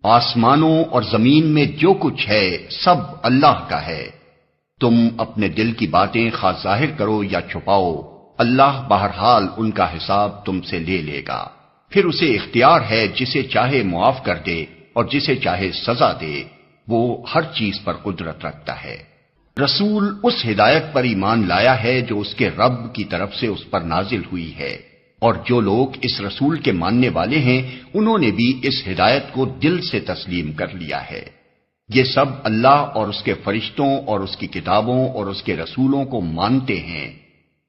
آسمانوں اور زمین میں جو کچھ ہے سب اللہ کا ہے۔ تم اپنے دل کی باتیں خواہ ظاہر کرو یا چھپاؤ، اللہ بہرحال ان کا حساب تم سے لے لے گا۔ پھر اسے اختیار ہے جسے چاہے معاف کر دے اور جسے چاہے سزا دے، وہ ہر چیز پر قدرت رکھتا ہے۔ رسول اس ہدایت پر ایمان لایا ہے جو اس کے رب کی طرف سے اس پر نازل ہوئی ہے، اور جو لوگ اس رسول کے ماننے والے ہیں انہوں نے بھی اس ہدایت کو دل سے تسلیم کر لیا ہے۔ یہ سب اللہ اور اس کے فرشتوں اور اس کی کتابوں اور اس کے رسولوں کو مانتے ہیں،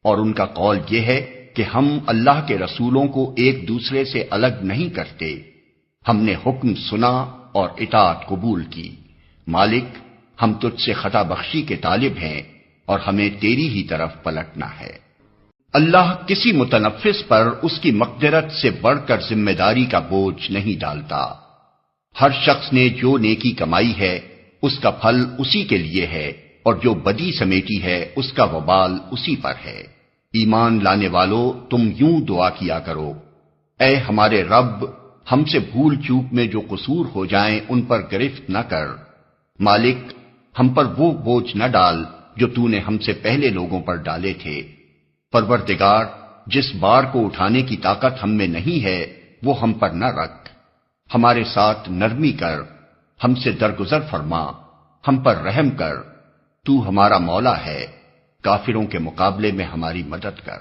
اور ان کا قول یہ ہے کہ ہم اللہ کے رسولوں کو ایک دوسرے سے الگ نہیں کرتے، ہم نے حکم سنا اور اطاعت قبول کی۔ مالک، ہم تجھ سے خطا بخشی کے طالب ہیں اور ہمیں تیری ہی طرف پلٹنا ہے۔ اللہ کسی متنفس پر اس کی مقدرت سے بڑھ کر ذمہ داری کا بوجھ نہیں ڈالتا۔ ہر شخص نے جو نیکی کمائی ہے اس کا پھل اسی کے لیے ہے، اور جو بدی سمیٹی ہے اس کا وبال اسی پر ہے۔ ایمان لانے والو، تم یوں دعا کیا کرو، اے ہمارے رب، ہم سے بھول چوک میں جو قصور ہو جائیں ان پر گرفت نہ کر۔ مالک، ہم پر وہ بوجھ نہ ڈال جو تو نے ہم سے پہلے لوگوں پر ڈالے تھے۔ پروردگار، جس بار کو اٹھانے کی طاقت ہم میں نہیں ہے وہ ہم پر نہ رکھ، ہمارے ساتھ نرمی کر، ہم سے درگزر فرما، ہم پر رحم کر، تو ہمارا مولا ہے، کافروں کے مقابلے میں ہماری مدد کر۔